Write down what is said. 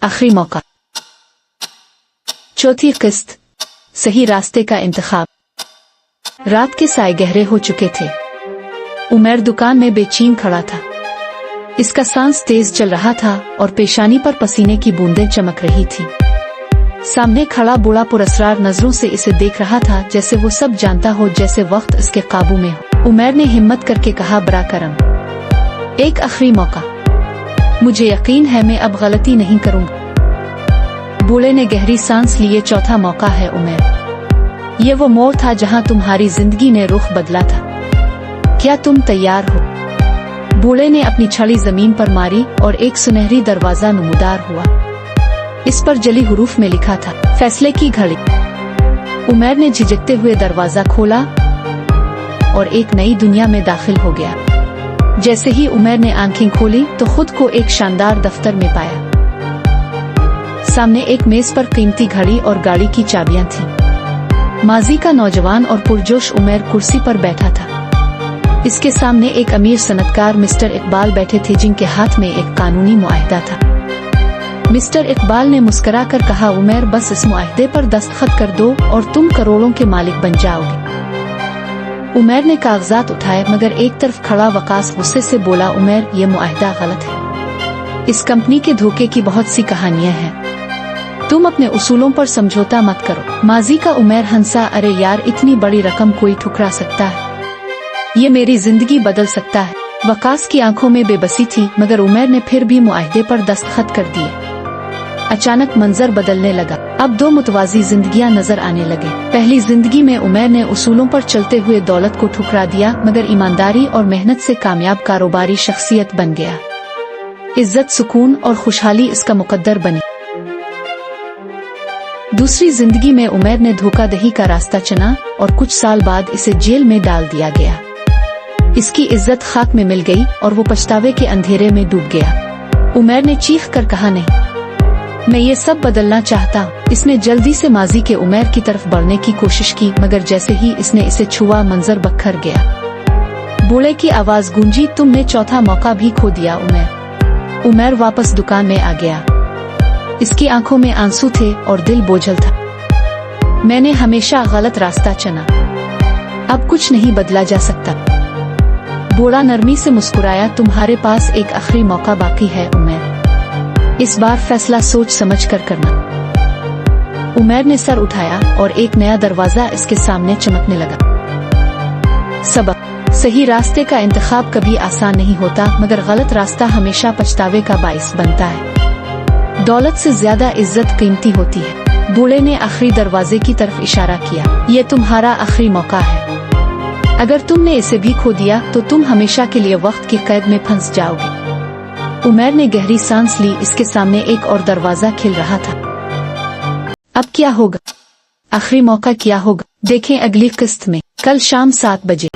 आखिरी मौका। चौथी किस्त, सही रास्ते का इंतखाब। रात के साए गहरे हो चुके थे। उमैर दुकान में बेचैन खड़ा था। इसका सांस तेज चल रहा था और पेशानी पर पसीने की बूंदें चमक रही थी। सामने खड़ा बूढ़ा पुरस्कार नजरों से इसे देख रहा था, जैसे वो सब जानता हो, जैसे वक्त इसके काबू में हो। उमैर ने हिम्मत करके कहा, बरा करम, एक आखिरी मौका, मुझे यकीन है मैं अब गलती नहीं करूंगा। बूढ़े ने गहरी सांस ली। ये चौथा मौका है उमैर। ये वो मोड़ था जहां तुम्हारी जिंदगी ने रुख बदला था। क्या तुम तैयार हो? बूढ़े ने अपनी छड़ी जमीन पर मारी और एक सुनहरी दरवाजा नमूदार हुआ। इस पर जली हुरूफ में लिखा था, फैसले की घड़ी। उमैर ने झिझकते हुए दरवाजा खोला और एक नई दुनिया में दाखिल हो गया। जैसे ही उमैर ने आंखें खोली तो खुद को एक शानदार दफ्तर में पाया। सामने एक मेज पर कीमती घड़ी और गाड़ी की चाबियां थीं। माजी का नौजवान और पुरजोश उमैर कुर्सी पर बैठा था। इसके सामने एक अमीर सनतकार मिस्टर इकबाल बैठे थे, जिनके हाथ में एक कानूनी मुआहदा था। मिस्टर इकबाल ने मुस्कुराकर कहा, उमैर, बस इस मुआहदे पर दस्तखत कर दो और तुम करोड़ों के मालिक बन जाओगे। उमैर ने कागजात उठाए, मगर एक तरफ खड़ा वकास गुस्से से बोला, उमैर, ये मुआहदा गलत है। इस कंपनी के धोखे की बहुत सी कहानियां हैं। तुम अपने उसूलों पर समझौता मत करो। माजी का उमैर हंसा, अरे यार, इतनी बड़ी रकम कोई ठुकरा सकता है? ये मेरी जिंदगी बदल सकता है। वकास की आंखों में बेबसी थी, मगर उमैर ने फिर भी मुआहदे पर दस्तखत कर दिए। अचानक मंजर बदलने लगा। अब दो मुतवाजी जिंदगियां नजर आने लगे। पहली जिंदगी में उमैर ने उसूलों पर चलते हुए दौलत को ठुकरा दिया, मगर ईमानदारी और मेहनत से कामयाब कारोबारी शख्सियत बन गया। इज्जत, सुकून और खुशहाली इसका मुकद्दर बनी। दूसरी जिंदगी में उमैर ने धोखाधड़ी का रास्ता चुना और कुछ साल बाद इसे जेल में डाल दिया गया। इसकी इज्जत खाक में मिल गई और वो पछतावे के अंधेरे में डूब गया। उमैर ने चीख कर कहा, नहीं, मैं ये सब बदलना चाहता हूँ। इसने जल्दी से माजी के उमैर की तरफ बढ़ने की कोशिश की, मगर जैसे ही इसने इसे छुआ, मंजर बखर गया। बूढ़े की आवाज गूंजी, तुमने चौथा मौका भी खो दिया उमैर। उमैर वापस दुकान में आ गया। इसकी आंखों में आंसू थे और दिल बोझल था। मैंने हमेशा गलत रास्ता चुना, अब कुछ नहीं बदला जा सकता। बूढ़ा नरमी से मुस्कुराया, तुम्हारे पास एक आखिरी मौका बाकी है उमैर। इस बार फैसला सोच समझ कर करना। उमैर ने सर उठाया और एक नया दरवाजा इसके सामने चमकने लगा। सबक, सही रास्ते का इंतखाब कभी आसान नहीं होता, मगर गलत रास्ता हमेशा पछतावे का बाइस बनता है। दौलत से ज्यादा इज्जत कीमती होती है। बूढ़े ने आखिरी दरवाजे की तरफ इशारा किया, ये तुम्हारा आखिरी मौका है। अगर तुमने इसे भी खो दिया तो तुम हमेशा के लिए वक्त की कैद में फंस जाओगे। उमैर ने गहरी सांस ली। इसके सामने एक और दरवाजा खिल रहा था। अब क्या होगा? आखिरी मौका क्या होगा? देखें अगली किस्त में, कल शाम 7 बजे।